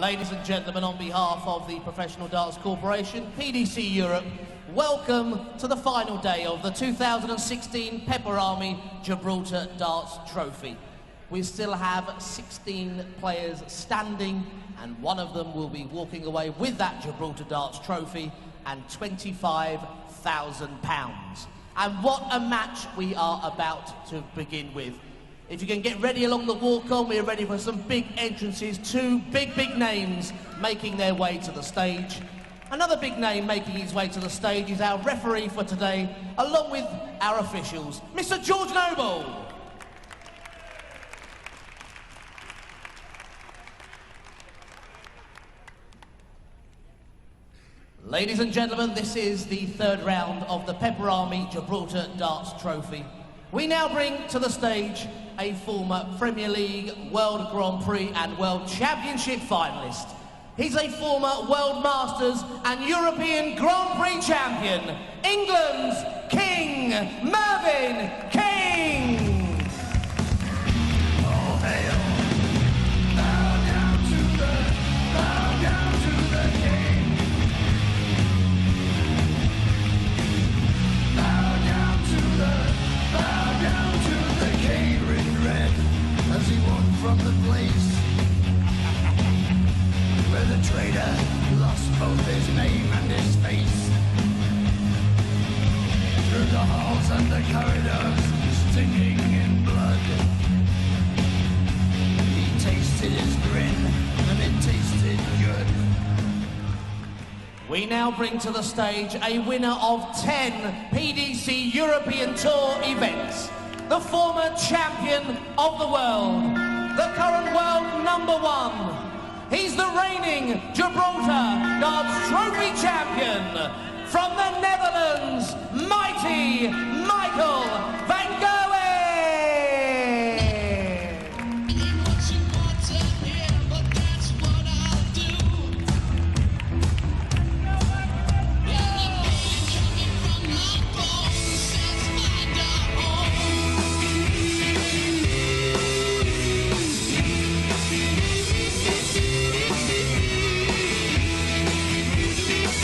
Ladies and gentlemen, on behalf of the Professional Darts Corporation, PDC Europe, welcome to the final day of the 2016 Pepper Army Gibraltar Darts Trophy. We still have 16 players standing, and one of them will be walking away with that Gibraltar Darts Trophy and £25,000. And what a match we are about to begin with. If you can get ready along the walk-on, we're ready for some big entrances. Two big names making their way to the stage. Another big name making his way to the stage is our referee for today, along with our officials, Mr. George Noble. Ladies and gentlemen, this is the third round of the Pepper Army Gibraltar Darts Trophy. We now bring to the stage a former Premier League, World Grand Prix and World Championship finalist. He's a former World Masters and European Grand Prix champion, England's King, Mervyn King! All hail! Bow down to the king! Bow down to the king in red as he walked from the place where the traitor lost both his name and his face. Through the halls and the corridors, stinking in blood, he tasted his grin, and it tasted good. We now bring to the stage a winner of 10 PDC European Tour events, the former champion of the world, the current world #1. He's the reigning Gibraltar Darts Trophy champion from the Netherlands, mighty Michael van Gerwen!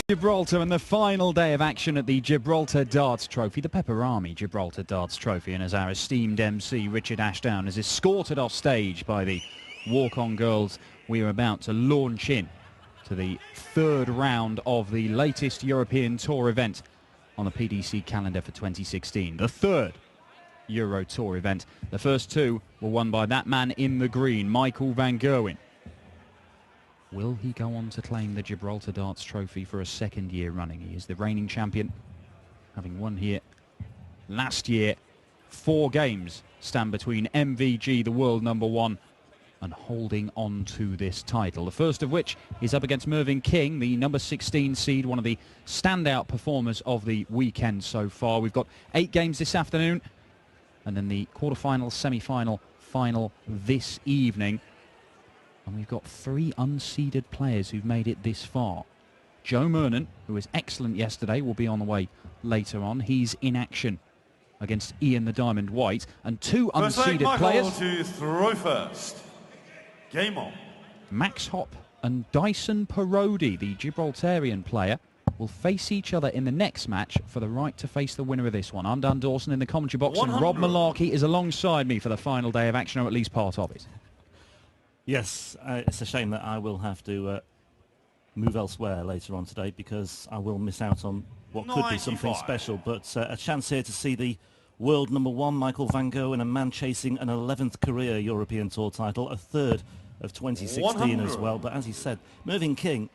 Gibraltar and the final day of action at the Gibraltar Darts Trophy, the Pepper Army Gibraltar Darts Trophy, and as our esteemed MC Richard Ashdown is escorted off stage by the walk-on girls, we are about to launch in to the third round of the latest European Tour event on the PDC calendar for 2016. The third Euro Tour event. The first two were won by that man in the green, Michael van Gerwen. Will he go on to claim the Gibraltar Darts Trophy for a second year running? He is the reigning champion, having won here last year. 4 games stand between MVG, the world #1, and holding on to this title. The first of which is up against Mervyn King, the number 16 seed, one of the standout performers of the weekend so far. We've got 8 games this afternoon, and then the quarter-final, semi-final, final this evening. And we've got 3 unseeded players who've made it this far. Joe Mernon, who was excellent yesterday, will be on the way later on. He's in action against Ian the Diamond White. And 2 unseeded players. To throw first. Game on. Max Hopp and Dyson Parodi, the Gibraltarian player, will face each other in the next match for the right to face the winner of this one. I'm Dan Dawson in the commentary box, and Rob Malarkey is alongside me for the final day of action, or at least part of it. Yes, it's a shame that I will have to move elsewhere later on today, because I will miss out on what could be something special. But a chance here to see the world #1, Michael van Gerwen, a man chasing an 11th career European Tour title, a 3rd of 2016 as well. But as he said, Mervyn King,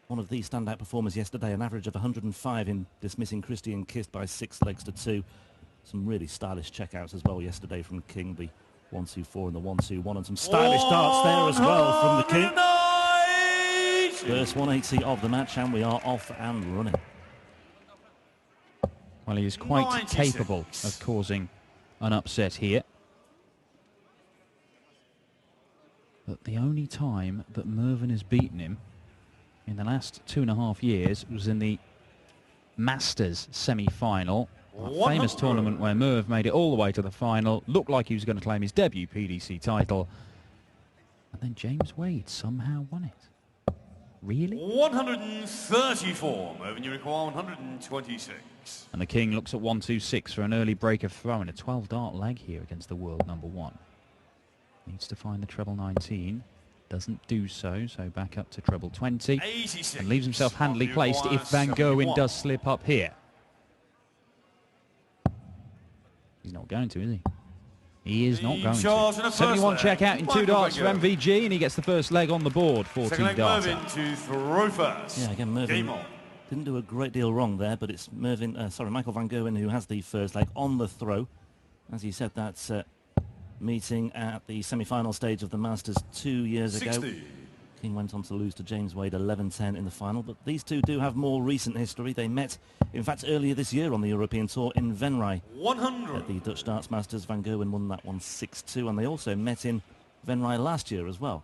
one of the standout performers yesterday, an average of 105 in dismissing Christian Kist by 6 legs to 2. Some really stylish checkouts as well yesterday from King, the 1-2-4 and the 1-2-1, and some stylish darts there as well from the King. First 180 of the match, and we are off and running. Well, he is quite capable of causing an upset here. But the only time that Mervyn has beaten him in the last 2.5 years was in the Masters semi-final. A famous tournament where Merv made it all the way to the final, looked like he was going to claim his debut PDC title, And then James Wade somehow won it. Really? 134. Mervyn, you require 126. And the King looks at 126 for an early break of throw and a 12-dart leg here against the world number 1. Needs to find the treble 19. Doesn't do so, so back up to treble 20. 86. And leaves himself handily Mervyn, you placed require if Van 71. Gerwen does slip up here. He's not going to, is he? He is not going charge in to. the first 71 leg. check out in 2 Michael darts for Van Gerwen. MVG, and he gets the first leg on the board, 14 Second leg, darts. Mervyn to throw first. Yeah, again, Mervyn Game on. didn't do a great deal wrong there, but it's Michael Van Gerwen who has the first leg on the throw. As you said, that's meeting at the semi-final stage of the Masters 2 years 60. ago. King went on to lose to James Wade 11-10 in the final, but these two do have more recent history. They met, in fact, earlier this year on the European Tour in Venray 100. at the Dutch Darts Masters. Van Gerwen won that one 6-2, and they also met in Venray last year as well.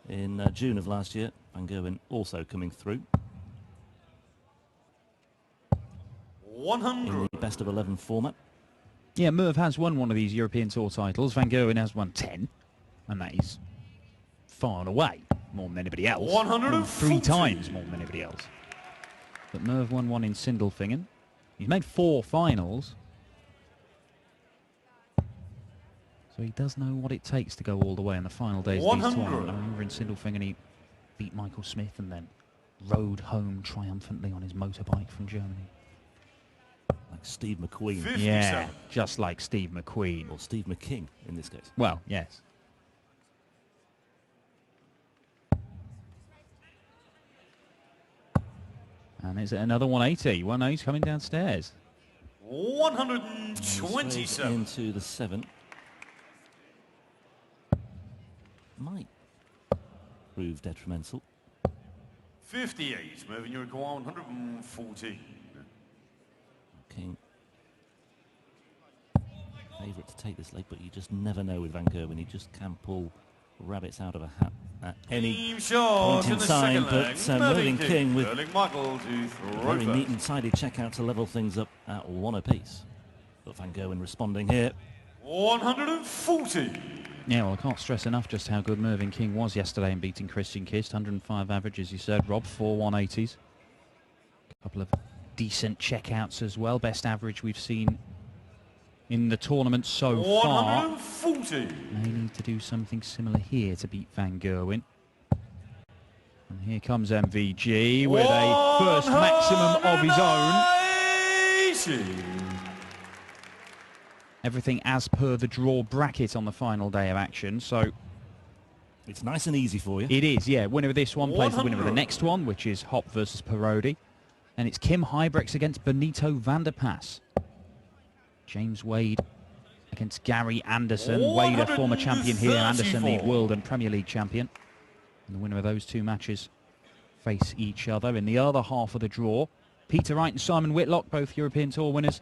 In June of last year, Van Gerwen also coming through 100. in the best of 11 format. Yeah, Merv has won one of these European Tour titles. Van Gerwen has won 10, and that is far and away more than anybody else. 140. 3 times more than anybody else. But Merv won one in Sindelfingen. He's made 4 finals. So he does know what it takes to go all the way in the final days of these 100. tournaments. I remember in Sindelfingen he beat Michael Smith and then rode home triumphantly on his motorbike from Germany. Like Steve McQueen, 57. Yeah, just like Steve McQueen. or Steve McKing in this case. Well, yes. And is it another 180? 180 coming downstairs. 127. Into the 7. Might prove detrimental. 58. Mervyn, you require 114. King. Favourite to take this leg, but you just never know with Van Gerwen. He just can pull rabbits out of a hat at any Team charge point in in the time. second leg. But Mervyn King with Erling Michael to a throw very neat first. and tidy check out to level things up at 1 apiece. But Van Gerwen responding here. 140. Yeah, well, I can't stress enough just how good Mervyn King was yesterday in beating Christian Kist. 105 average, as you said, Rob. 4 180s. A couple of decent checkouts as well. Best average we've seen in the tournament so far. 140. They need to do something similar here to beat Van Gerwen. And here comes MVG with a first maximum of his own. 180. Everything as per the draw bracket on the final day of action. So It's nice and easy for you. it is, yeah. Winner of this one plays the winner of the 100. next one, which is Hop versus Parodi. And it's Kim Huybrechts against Benito van der Pas. James Wade against Gary Anderson. Wade, a former champion here. Anderson, the 134. World and Premier League champion. And the winner of those 2 matches face each other. In the other half of the draw, Peter Wright and Simon Whitlock, both European Tour winners.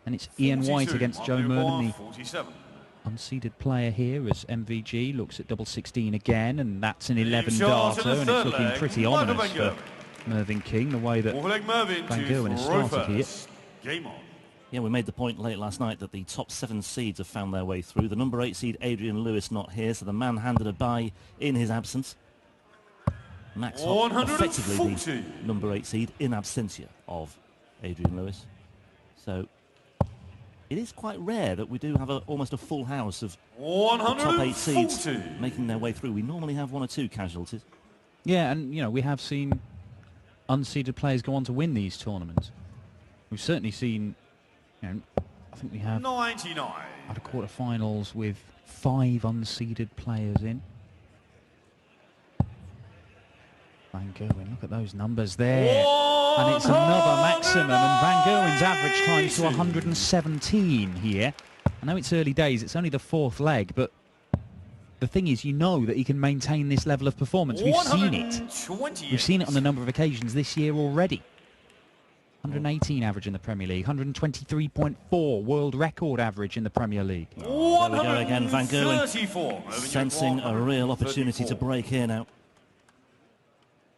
And it's Ian White 42. against Joe Mark Merman, the 47. unseeded player here, as MVG looks at double 16 again, and that's an 11 charge in darter, the and it's third looking leg. pretty Michael ominous Van for Mervyn King, the way that Fourth-leg Mervyn Van to Gerwen has throw started here. first. Game on. Yeah, we made the point late last night that the top 7 seeds have found their way through. The number 8 seed, Adrian Lewis, not here, so the man handed a bye in his absence. Max Hopp, effectively 140. the number 8 seed in absentia of Adrian Lewis. So it is quite rare that we do have almost a full house of the top 8 seeds 140. making their way through. We normally have 1 or 2 casualties. Yeah, and you know, we have seen unseeded players go on to win these tournaments. We've certainly seen, you know, I think we have 99. had a quarterfinals with 5 unseeded players in. Van Gerwen, look at those numbers there. And it's another maximum, and Van Gerwen's average climbs to 117 here. I know it's early days, it's only the 4th leg, but the thing is, you know that he can maintain this level of performance. We've seen it. 128. We've seen it on a number of occasions this year already. 118 average in the Premier League, 123.4 world record average in the Premier League. There we go again, Van Gerwen 134. sensing a real opportunity to 134. break here now.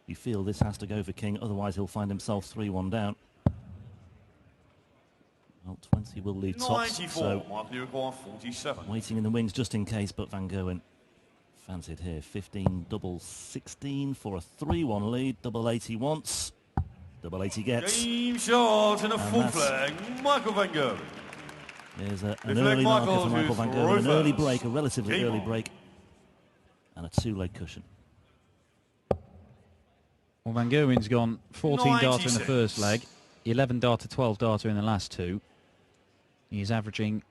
You feel this has to go for King, otherwise he'll find himself 3-1 down. Well, 20 will leave tops, 94. so Mark Newacqua, 47. waiting in the wings just in case, but Van Gerwen Fancied here, 15 double 16 for a 3-1 lead. Double 80 wants, double 80 gets. Game shot and a full that's- flag. Michael van Gerwen. There's an flag early marker Michael for Michael to van Gerwen, an throw early first. break, a relatively Game early on. break, and a 2-leg cushion. Well, Van Gerwen's gone 14 darter in the 96. first leg, 11 darter, 12 darter in the last two. He's averaging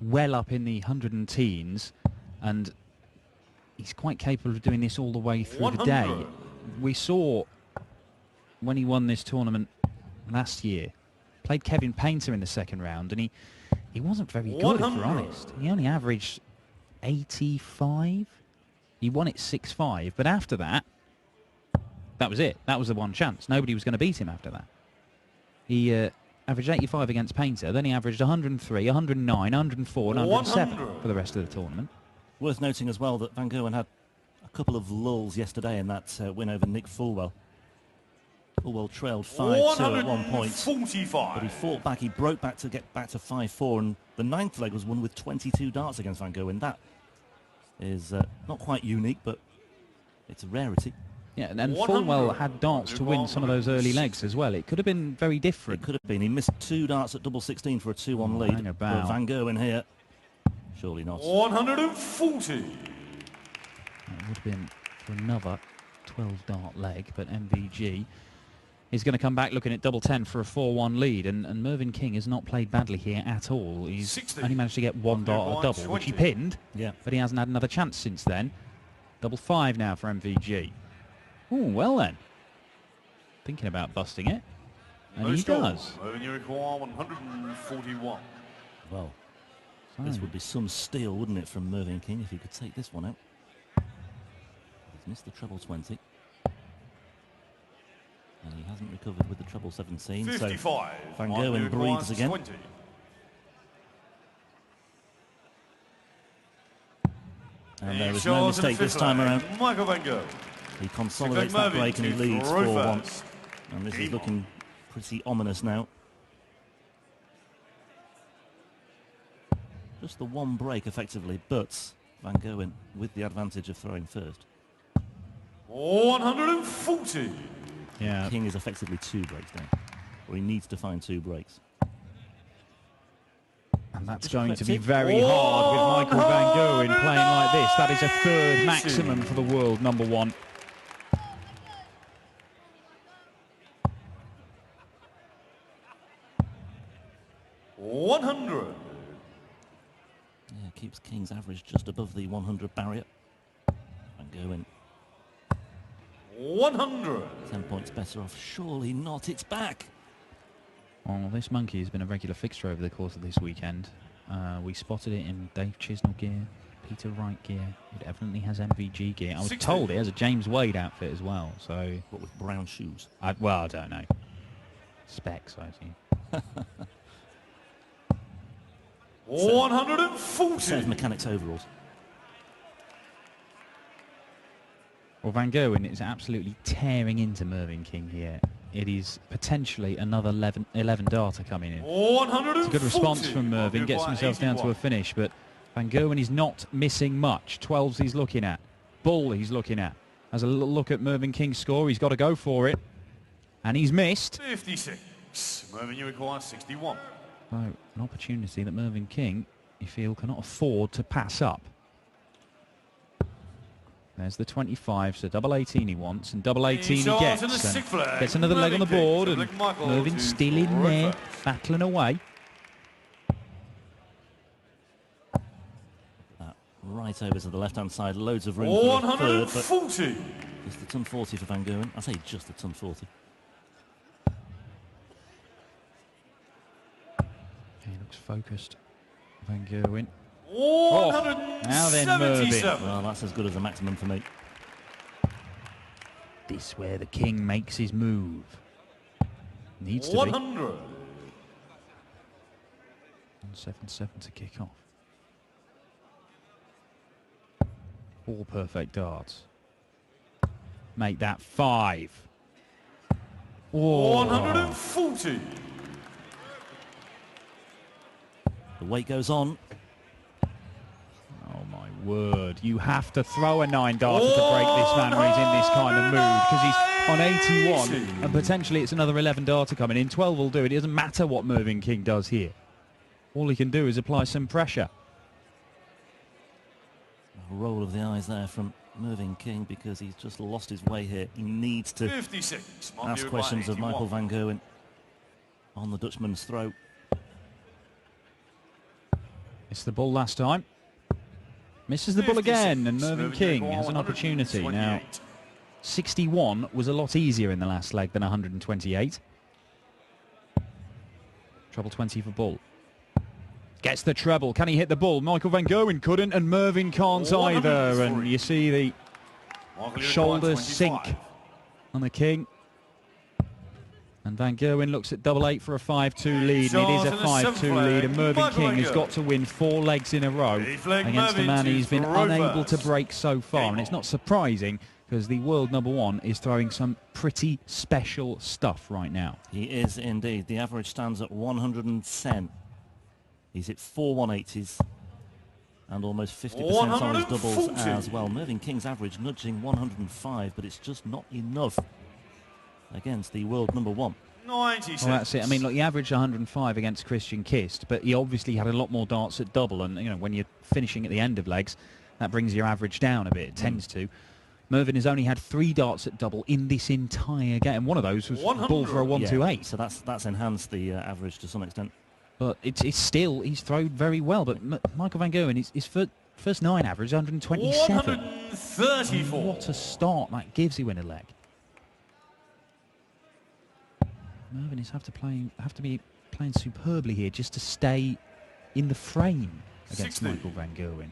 well up in the 100-teens, and he's quite capable of doing this all the way through the day. 100. We saw when he won this tournament last year, played Kevin Painter in the second round, and he wasn't very good, if 100. we're honest. He only averaged 85. He won it 6-5, but after that, that was it. That was the one chance. Nobody was going to beat him after that. He averaged 85 against Painter, then he averaged 103, 109, 104 and 107 100. for the rest of the tournament. Worth noting as well that Van Gerwen had a couple of lulls yesterday in that win over Nick Fulwell. Fulwell trailed 5-2 at one point, but he 145. fought back. He broke back to get back to 5-4, and the 9th leg was won with 22 darts against Van Gerwen. That is not quite unique, but it's a rarity. Yeah, and 100. Fulwell had darts to win some of those early legs as well. It could have been very It different. could have been. He missed 2 darts at double 16 for a 2-1 lead. hang about. But Van Gerwen here, surely not. 140. It would have been for another 12-dart leg, but MVG is going to come back looking at double 10 for a 4-1 lead, and Mervyn King has not played badly here at all. He's 60. only managed to get one dart or double, which he 20. pinned, Yeah. but he hasn't had another chance since then. Double 5 now for MVG. Oh, well then. Thinking about busting it, and he does. Mervyn, you require 141. Well, So, this would be some steel, wouldn't it, from Mervyn King if he could take this one out. He's missed the treble 20. And he hasn't recovered with the treble 17. 55. So Van Michael Gerwen requires breathes again. 20. And there was Shot no and a mistake this fifth time leg. around. Michael van Gerwen. He consolidates that Mervyn break and he to leads throw 4-1. first. And this is Game looking pretty ominous now. Just the one break effectively, but Van Gerwen with the advantage of throwing first. 140. yeah, King is effectively 2 breaks down, or he needs to find 2 breaks. and that's going to be very hard with Michael van Gerwen playing like this. That is a third maximum for the world number 1. $100. Yeah, keeps King's average just above the 100 barrier. Van Gerwen 100. 10 points better off. Surely not. It's back. Well, this monkey has been a regular fixture over the course of this weekend. We spotted it in Dave Chisnell gear, Peter Wright gear. It definitely has MVG gear. I was 60. told it has a James Wade outfit as well. So, What with brown shoes? well, I don't know. Specs, I see. 140. Set of mechanics overalls. Well, Van Gerwen is absolutely tearing into Mervyn King here. It is potentially another 11 darter coming in. 140. It's a good response from Mervyn, gets Require himself down to 81. a finish, but Van Gerwen is not missing much. 12s he's looking at. Bull he's looking at. Has a little look at Mervyn King's score. He's got to go for it. And he's missed. 56. Mervyn, you require 61. So, an opportunity that Mervyn King, you feel, cannot afford to pass up. There's the 25, so double 18 he wants, and double 18 he Shot gets. and a And sixth flag. gets another leg on the Mervyn King, board, so and Blake Michael Mervyn to still in throw there, first. battling away. Right over to the left-hand side. Loads of room for the third, but 140. just a ton 40 for Van Gerwen. I say just a ton 40. He looks focused. Van Gerwen. 177. now then, Mervyn. Well, that's as good as a maximum for me. This where the King makes his move. Needs to be. 100. 177 to kick off. 4 perfect darts. Make that 5. Whoa. 140. The weight goes on. Oh my word. You have to throw a 9-darter to break this man when he's in this kind of mood, because he's on 81 and potentially it's another 11-darter coming in. 12 will do it. It doesn't matter what Mervyn King does here. All he can do is apply some pressure. A roll of the eyes there from Mervyn King, because he's just lost his way here. He needs to 56. ask questions of Michael van Gerwen on the Dutchman's throat. It's the ball last time. Misses the ball again, and Mervyn King has an opportunity. Now, 61 was a lot easier in the last leg than 128. Treble 20 for Bull. Gets the treble. Can he hit the ball? Michael van Gerwen couldn't, and Mervyn can't either. And you see the shoulders sink on the King. And Van Gerwen looks at double 8 for a 5-2 lead, and it is a 5-2 lead, and Mervyn King has got to win 4 legs in a row against a man he's been unable to break so far. And it's not surprising, because the world #1 is throwing some pretty special stuff right now. He is indeed. The average stands at 110. He's hit 4 180s and almost 50% on his doubles as well. Mervyn King's average nudging 105, but it's just not enough against the world #1. 96. Well, that's it. I mean, look, he averaged 105 against Christian Kist, but he obviously had a lot more darts at double, and, you know, when you're finishing at the end of legs, that brings your average down a bit. It tends to. Mervyn has only had 3 darts at double in this entire game. One of those was ball for a 128. So that's enhanced the average to some extent. But it's still, he's thrown very well. But Michael van Gerwen, his first 9 average, 127. 134. What a start that gives you in a leg. Mervyn is have to be playing superbly here just to stay in the frame against 60. Michael van Gerwen.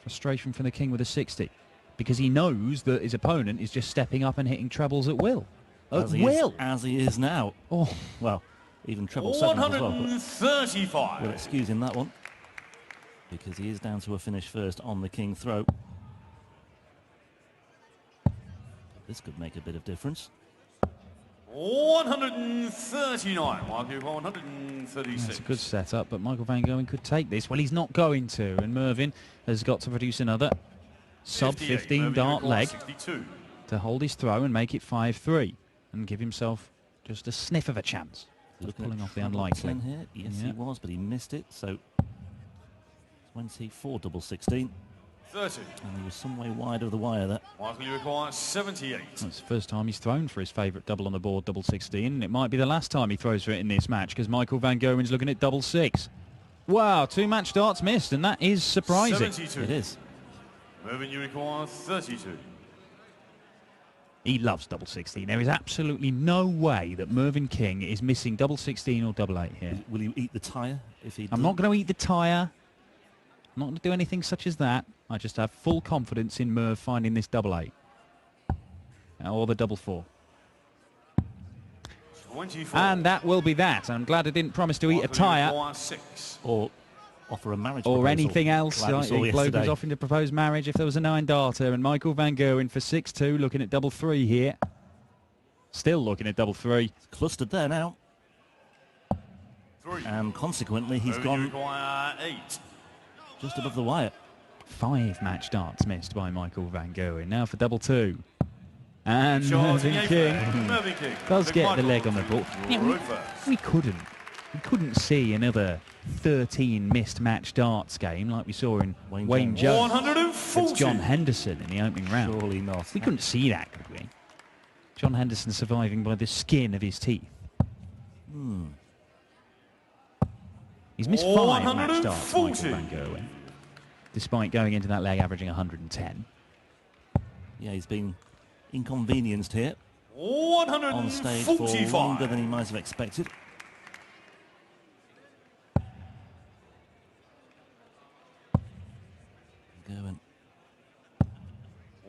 Frustration from the King with a 60, because he knows that his opponent is just stepping up and hitting trebles at will. As he is now. Oh, well, even treble 7 as well. 135. We'll excuse him that one, because he is down to a finish first on the King throw. This could make a bit of difference. 139. 136. that's a good setup, but Michael van Gerwen could take this. Well, he's not going to, and Mervyn has got to produce another sub-15 dart leg 62. to hold his throw and make it 5-3 and give himself just a sniff of a chance. Just pulling off the unlikely. Here. Yes, Yeah. he was, but he missed it. So 24 double 16. 30. And he was some way wide of the wire there. Michael, you require 78. Well, it's the first time he's thrown for his favourite double on the board, double 16, and it might be the last time he throws for it in this match, because Michael van Gerwen's looking at double 6. Wow, 2 match darts missed, and that is surprising. 72. It is. Mervyn, you require 32. He loves double 16. There is absolutely no way that Mervyn King is missing double 16 or double 8 here. Will you eat the tyre if he I'm not going to eat the tyre. I'm not going to do anything such as that. I just have full confidence in Merv finding this double 8. Or the double 4. 24. And that will be that. I'm glad I didn't promise to eat a Michael, you tyre require 6. or offer a marriage or proposal, anything else. like we Like saw the bloke was yesterday. offering to propose marriage if there was a 9-darter. And Michael van Gerwen for 6-2, looking at double 3 here. Still looking at double 3. Clustered there now. 3. And consequently, he's Mervyn, you gone require 8. just above the wire. 5 match darts missed by Michael van Gerwen. Now for double 2. And Charles Mervyn King Mervyn King. does Big get the Michael, leg on the ball. Yeah, reverse. we couldn't see another 13 missed match darts game like we saw in Wayne Jones 140. against John Henderson in the opening round. Surely not. We couldn't see that, could we? John Henderson surviving by the skin of his teeth. He's missed 5 match darts, Michael 140. van Gerwen, despite going into that leg averaging 110. Yeah, he's been inconvenienced here on stage for longer 145. than he might have expected. Gerwen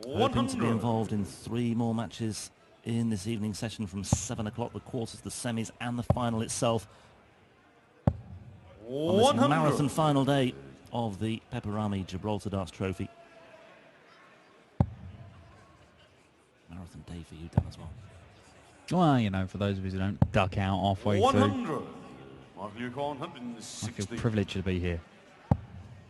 hoping to be 100. involved in 3 more matches in this evening session from 7 o'clock, the quarters, the semis and the final itself. On this 100. marathon final day of the Peperami Gibraltar Darts Trophy. Marathon day for you, Dan, as well. Well, you know, for those of us who don't duck out halfway through, 100. Michael, you require I feel 160. privileged to be here.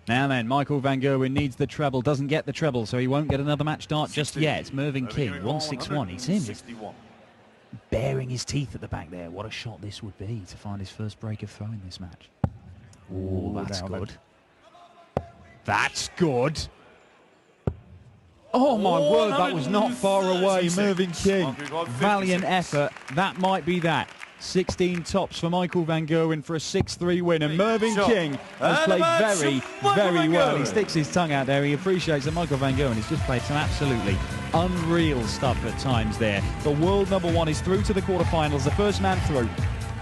Now then, Michael van Gerwen needs the treble, doesn't get the treble, so he won't get another match start just yet. Mervyn King, 161. He's in. Baring his teeth at the back there. What a shot this would be to find his first break of throw in this match. Oh, that's good. That's good. Oh my word, that was not far away. Mervyn King, valiant effort. That might be that. 16 tops for Michael van Gerwen for a 6-3 win, and Mervyn King has played very, very well. He sticks his tongue out there. He appreciates that Michael van Gerwen has just played some absolutely unreal stuff at times there. The world #1 is through to the quarterfinals, the first man through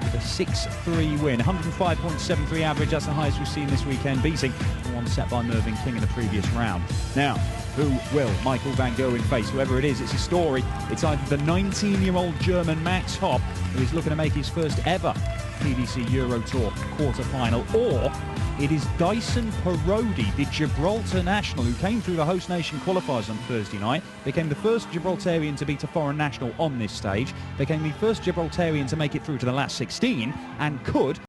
with a 6-3 win. 105.73 average, that's the highest we've seen this weekend, beating the one set by Mervyn King in the previous round. Now, who will Michael van Gerwen face? Whoever it is, it's a story. It's either the 19-year-old German Max Hopp, who is looking to make his first ever PDC Euro Tour quarter-final, or it is Dyson Parodi, the Gibraltar national, who came through the host nation qualifiers on Thursday night, became the first Gibraltarian to beat a foreign national on this stage, became the first Gibraltarian to make it through to the last 16, and could